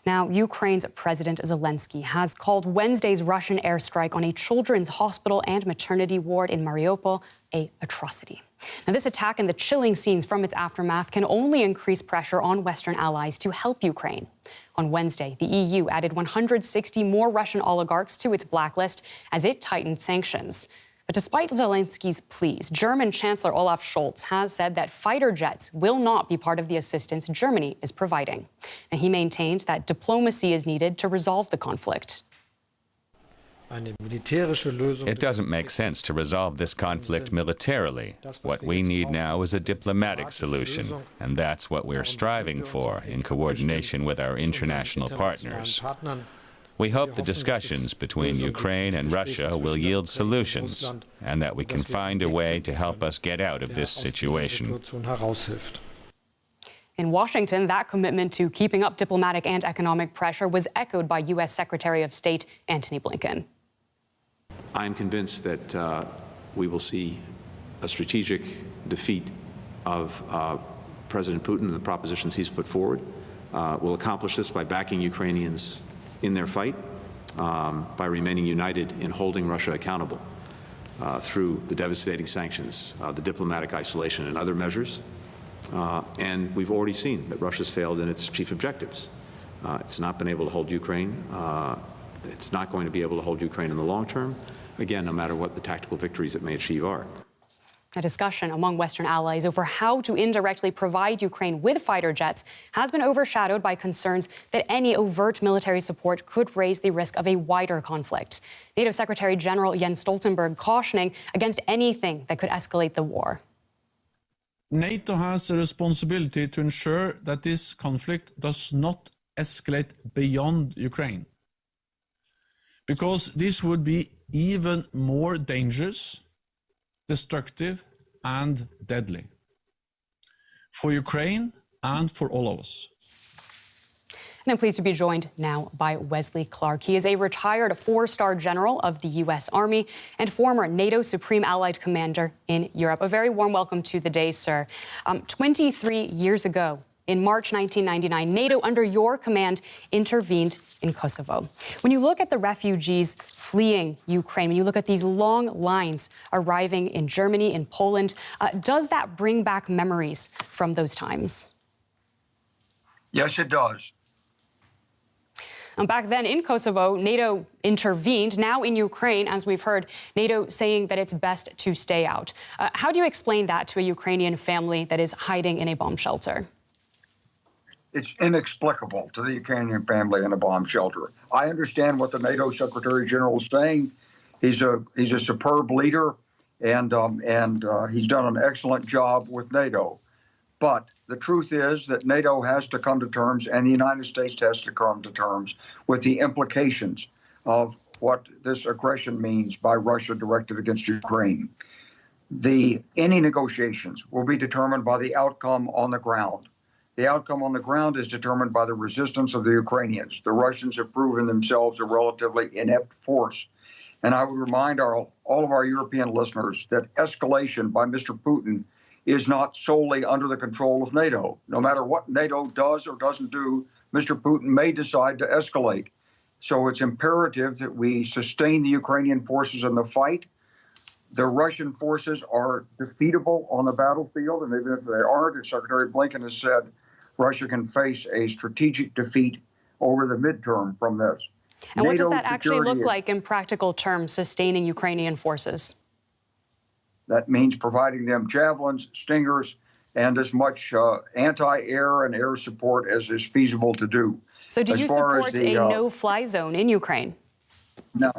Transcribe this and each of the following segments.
Now, Ukraine's President Zelensky has called Wednesday's Russian airstrike on a children's hospital and maternity ward in Mariupol an atrocity. Now, this attack and the chilling scenes from its aftermath can only increase pressure on Western allies to help Ukraine. On Wednesday, the EU added 160 more Russian oligarchs to its blacklist as it tightened sanctions. But despite Zelensky's pleas, German Chancellor Olaf Scholz has said that fighter jets will not be part of the assistance Germany is providing. And he maintained that diplomacy is needed to resolve the conflict. It doesn't make sense to resolve this conflict militarily. What we need now is a diplomatic solution, and that's what we're striving for in coordination with our international partners. We hope the discussions between Ukraine and Russia will yield solutions, and that we can find a way to help us get out of this situation. In Washington, that commitment to keeping up diplomatic and economic pressure was echoed by U.S. Secretary of State Antony Blinken. I'm convinced that we will see a strategic defeat of President Putin and the propositions he's put forward. We'll accomplish this by backing Ukrainians in their fight, by remaining united in holding Russia accountable through the devastating sanctions, the diplomatic isolation, and other measures. And we've already seen that Russia's failed in its chief objectives. It's not been able to hold Ukraine. It's not going to be able to hold Ukraine in the long term, again, no matter what the tactical victories it may achieve are. A discussion among Western allies over how to indirectly provide Ukraine with fighter jets has been overshadowed by concerns that any overt military support could raise the risk of a wider conflict. NATO Secretary General Jens Stoltenberg cautioning against anything that could escalate the war. NATO has a responsibility to ensure that this conflict does not escalate beyond Ukraine, because this would be even more dangerous, destructive and deadly for Ukraine and for all of us. And I'm pleased to be joined now by Wesley Clark. He is a retired four-star general of the U.S. Army and former NATO Supreme Allied Commander in Europe. A very warm welcome to the day, sir. 23 years ago, in March 1999, NATO, under your command, intervened in Kosovo. When you look at the refugees fleeing Ukraine, when you look at these long lines arriving in Germany, in Poland, does that bring back memories from those times? Yes, it does. Back then in Kosovo, NATO intervened. Now in Ukraine, as we've heard, NATO saying that it's best to stay out. How do you explain that to a Ukrainian family that is hiding in a bomb shelter? It's inexplicable to the Ukrainian family in a bomb shelter. I understand what the NATO Secretary General is saying. He's a superb leader, and he's done an excellent job with NATO. But the truth is that NATO has to come to terms, and the United States has to come to terms with the implications of what this aggression means by Russia directed against Ukraine. Any negotiations will be determined by the outcome on the ground. The outcome on the ground is determined by the resistance of the Ukrainians. The Russians have proven themselves a relatively inept force. And I would remind all of our European listeners that escalation by Mr. Putin is not solely under the control of NATO. No matter what NATO does or doesn't do, Mr. Putin may decide to escalate. So it's imperative that we sustain the Ukrainian forces in the fight. The Russian forces are defeatable on the battlefield, and even if they aren't, as Secretary Blinken has said, Russia can face a strategic defeat over the midterm from this. And what does that actually look like in practical terms, sustaining Ukrainian forces? That means providing them javelins, stingers, and as much anti-air and air support as is feasible to do. So do you support a no-fly zone in Ukraine? No,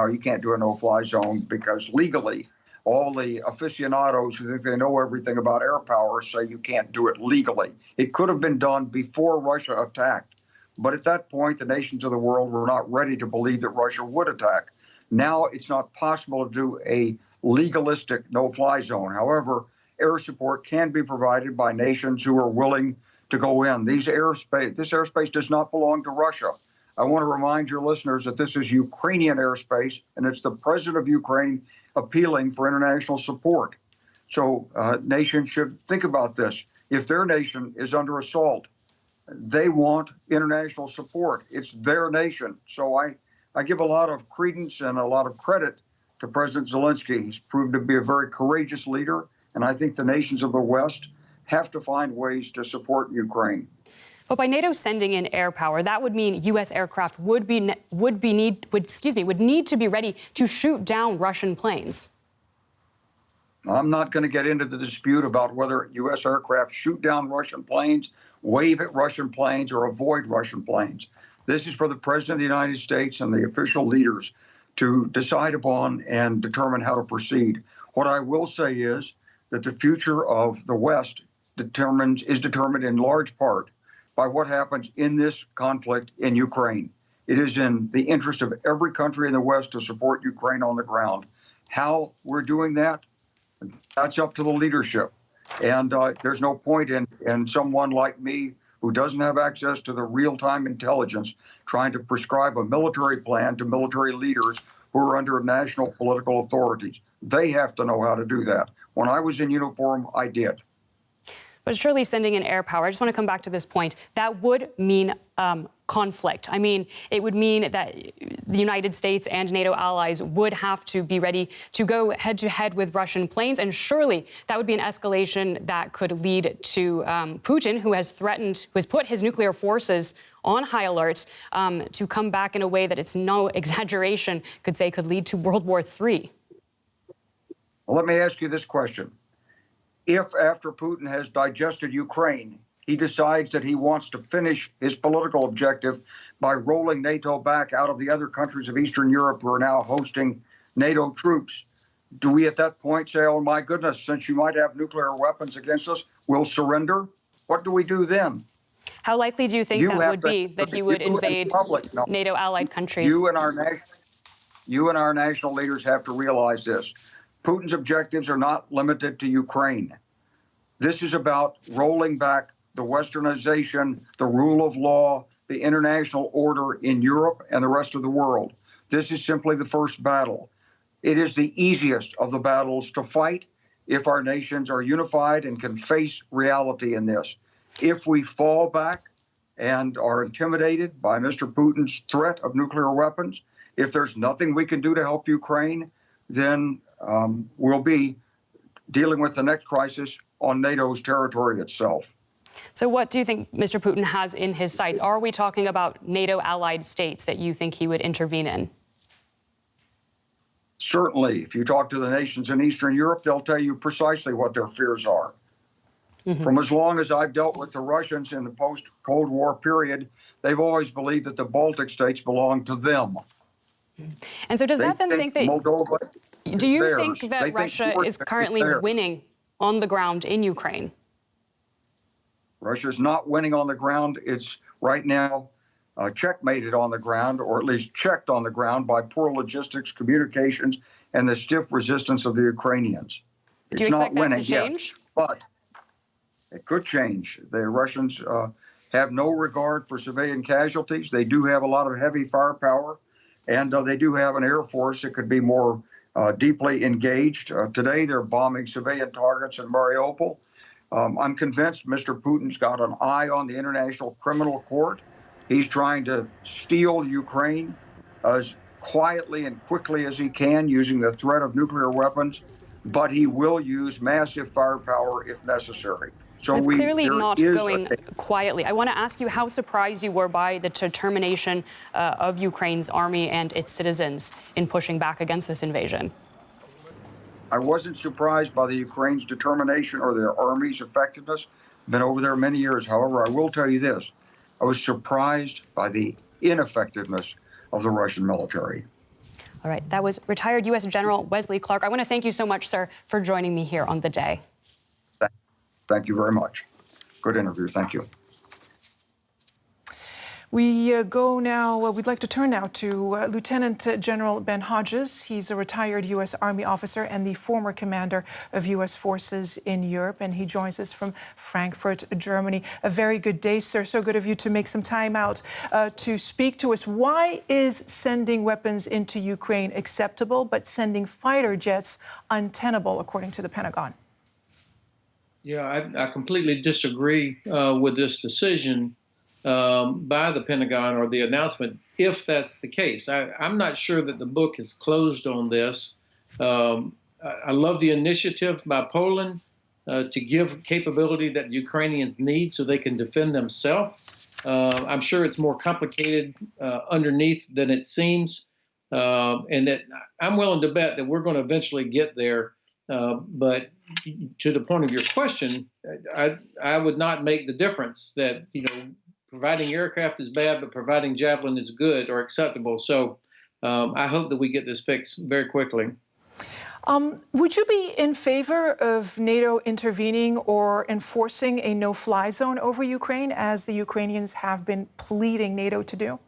you can't do a no-fly zone because legally, all the aficionados who think they know everything about air power say you can't do it legally. It could have been done before Russia attacked. But at that point, the nations of the world were not ready to believe that Russia would attack. Now it's not possible to do a legalistic no-fly zone. However, air support can be provided by nations who are willing to go in. This airspace does not belong to Russia. I want to remind your listeners that this is Ukrainian airspace, and it's the president of Ukraine appealing for international support. So nations should think about this. If their nation is under assault, they want international support. It's their nation. So I give a lot of credence and a lot of credit to President Zelensky. He's proved to be a very courageous leader, and I think the nations of the West have to find ways to support Ukraine. But by NATO sending in air power, that would mean U.S. aircraft would need to be ready to shoot down Russian planes. I'm not going to get into the dispute about whether U.S. aircraft shoot down Russian planes, wave at Russian planes, or avoid Russian planes. This is for the President of the United States and the official leaders to decide upon and determine how to proceed. What I will say is that the future of the West is determined in large part by what happens in this conflict in Ukraine. It is in the interest of every country in the West to support Ukraine on the ground. How we're doing that, that's up to the leadership. And there's no point in someone like me who doesn't have access to the real-time intelligence trying to prescribe a military plan to military leaders who are under national political authorities. They have to know how to do that. When I was in uniform, I did. But surely sending in air power, I just want to come back to this point, that would mean conflict. I mean, it would mean that the United States and NATO allies would have to be ready to go head-to-head with Russian planes. And surely that would be an escalation that could lead to Putin, who has put his nuclear forces on high alert to come back in a way that it's no exaggeration, could lead to World War III. Well, let me ask you this question. If after Putin has digested Ukraine, he decides that he wants to finish his political objective by rolling NATO back out of the other countries of Eastern Europe who are now hosting NATO troops, do we at that point say, oh, my goodness, since you might have nuclear weapons against us, we'll surrender? What do we do then? How likely do you think that would be, that he would invade NATO allied countries? You and our national leaders have to realize this. Putin's objectives are not limited to Ukraine. This is about rolling back the westernization, the rule of law, the international order in Europe and the rest of the world. This is simply the first battle. It is the easiest of the battles to fight if our nations are unified and can face reality in this. If we fall back and are intimidated by Mr. Putin's threat of nuclear weapons, if there's nothing we can do to help Ukraine, then we'll be dealing with the next crisis on NATO's territory itself. So what do you think Mr. Putin has in his sights? Are we talking about NATO allied states that you think he would intervene in? Certainly. If you talk to the nations in Eastern Europe, they'll tell you precisely what their fears are. Mm-hmm. From as long as I've dealt with the Russians in the post-Cold War period, they've always believed that the Baltic states belong to them. And so does that then think that Moldova do you think that Russia is currently winning on the ground in Ukraine? Russia's not winning on the ground. It's right now checkmated on the ground, or at least checked on the ground by poor logistics, communications, and the stiff resistance of the Ukrainians. Do you expect that to change? Yet, but it could change. The Russians have no regard for civilian casualties. They do have a lot of heavy firepower, and they do have an air force that could be more deeply engaged. Today, they're bombing civilian targets in Mariupol. I'm convinced Mr. Putin's got an eye on the International Criminal Court. He's trying to steal Ukraine as quietly and quickly as he can using the threat of nuclear weapons, but he will use massive firepower if necessary. So it's clearly not going quietly. I want to ask you how surprised you were by the determination of Ukraine's army and its citizens in pushing back against this invasion. I wasn't surprised by the Ukraine's determination or their army's effectiveness. Been over there many years. However, I will tell you this. I was surprised by the ineffectiveness of the Russian military. All right. That was retired U.S. General Wesley Clark. I want to thank you so much, sir, for joining me here on The Day. Thank you very much. Good interview. Thank you. We go now, we'd like to turn now to Lieutenant General Ben Hodges. He's a retired U.S. Army officer and the former commander of U.S. forces in Europe, and he joins us from Frankfurt, Germany. A very good day, sir. So good of you to make some time out to speak to us. Why is sending weapons into Ukraine acceptable, but sending fighter jets untenable, according to the Pentagon? Yeah, I completely disagree with this decision. by the Pentagon or the announcement, if that's the case. I'm not sure that the book is closed on this. I love the initiative by Poland to give capability that Ukrainians need so they can defend themselves. I'm sure it's more complicated underneath than it seems, and that I'm willing to bet that we're going to eventually get there. But to the point of your question, I would not make the difference that, providing aircraft is bad, but providing Javelin is good or acceptable. So I hope that we get this fixed very quickly. Would you be in favor of NATO intervening or enforcing a no-fly zone over Ukraine, as the Ukrainians have been pleading NATO to do?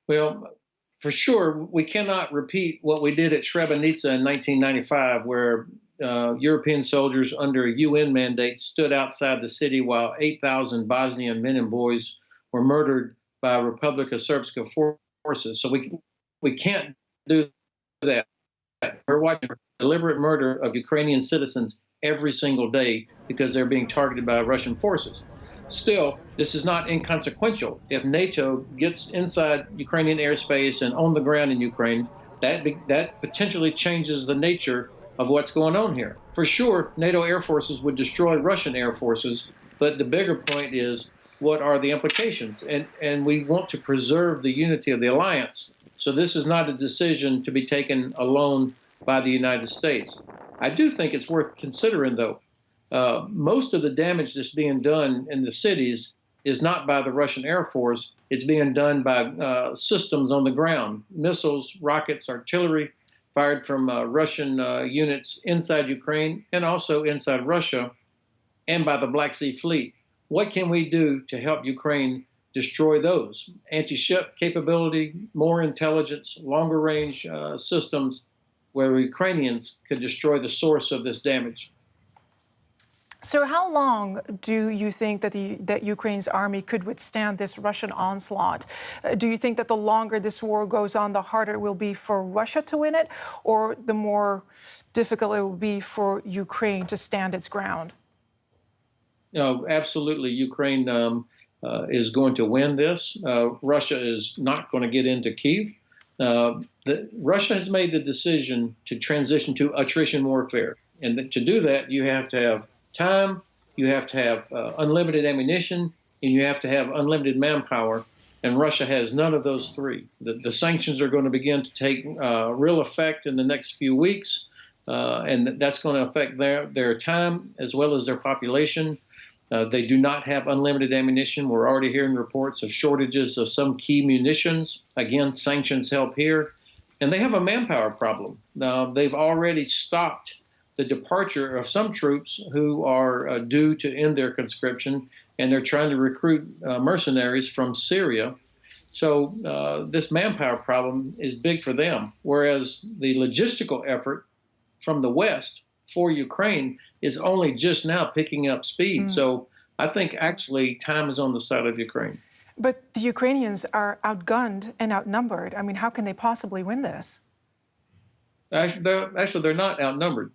Well, for sure, we cannot repeat what we did at Srebrenica in 1995, where European soldiers under a UN mandate stood outside the city while 8,000 Bosnian men and boys were murdered by Republika Srpska forces. So we can't do that. We're watching deliberate murder of Ukrainian citizens every single day because they're being targeted by Russian forces. Still, this is not inconsequential. If NATO gets inside Ukrainian airspace and on the ground in Ukraine, that potentially changes the nature of what's going on here. For sure, NATO air forces would destroy Russian air forces, but the bigger point is, what are the implications? And we want to preserve the unity of the alliance. So this is not a decision to be taken alone by the United States. I do think it's worth considering, though. Most of the damage that's being done in the cities is not by the Russian Air Force. It's being done by systems on the ground, missiles, rockets, artillery, fired from Russian units inside Ukraine and also inside Russia, and by the Black Sea Fleet. What can we do to help Ukraine destroy those? Anti-ship capability, more intelligence, longer range systems where Ukrainians could destroy the source of this damage. So how long do you think that Ukraine's army could withstand this Russian onslaught? Do you think that the longer this war goes on, the harder it will be for Russia to win it, or the more difficult it will be for Ukraine to stand its ground? No, absolutely. Ukraine is going to win this. Russia is not going to get into Kyiv. Russia has made the decision to transition to attrition warfare. And to do that, you have to have time, you have to have unlimited ammunition, and you have to have unlimited manpower. And Russia has none of those three. The sanctions are going to begin to take real effect in the next few weeks, and that's going to affect their time as well as their population. They do not have unlimited ammunition. We're already hearing reports of shortages of some key munitions. Again, sanctions help here. And they have a manpower problem. They've already stopped the departure of some troops who are due to end their conscription, and they're trying to recruit mercenaries from Syria. So this manpower problem is big for them, whereas the logistical effort from the West for Ukraine is only just now picking up speed. So I think actually time is on the side of Ukraine. But the Ukrainians are outgunned and outnumbered. I mean, how can they possibly win this? Actually, they're not outnumbered.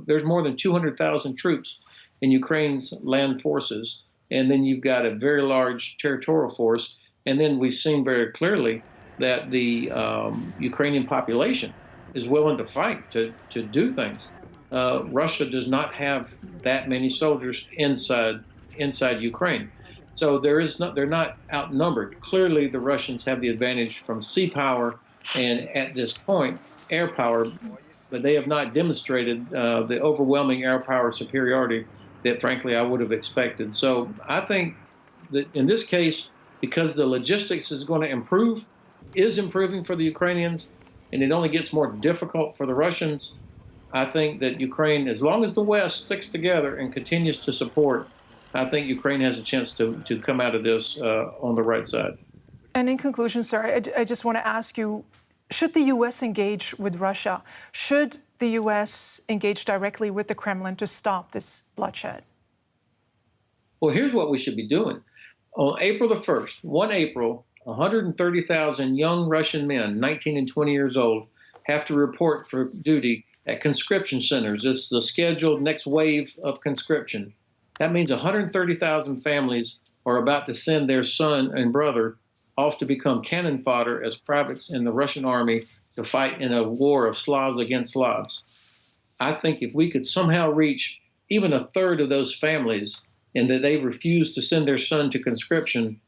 There's more than 200,000 troops in Ukraine's land forces, and then you've got a very large territorial force. And then we've seen very clearly that the Ukrainian population is willing to fight, to do things. Russia does not have that many soldiers inside Ukraine. So they're not outnumbered. Clearly, the Russians have the advantage from sea power and, at this point, air power, but they have not demonstrated the overwhelming air power superiority that, frankly, I would have expected. So I think that in this case, because the logistics is going to is improving for the Ukrainians, and it only gets more difficult for the Russians, I think that Ukraine, as long as the West sticks together and continues to support, I think Ukraine has a chance to come out of this on the right side. And in conclusion, sir, I just want to ask you, should the U.S. engage with Russia? Should the U.S. engage directly with the Kremlin to stop this bloodshed? Well, here's what we should be doing. On April the 1st, 1 April, 130,000 young Russian men, 19 and 20 years old, have to report for duty at conscription centers. This is the scheduled next wave of conscription. That means 130,000 families are about to send their son and brother off to become cannon fodder as privates in the Russian army to fight in a war of Slavs against Slavs. I think if we could somehow reach even a third of those families and that they refuse to send their son to conscription,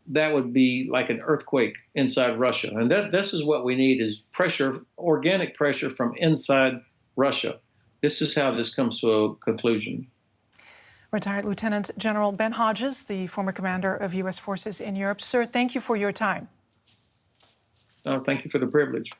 that would be like an earthquake inside Russia. And this is what we need, is pressure, organic pressure from inside Russia. This is how this comes to a conclusion. Retired Lieutenant General Ben Hodges, the former commander of U.S. forces in Europe. Sir, thank you for your time. Thank you for the privilege.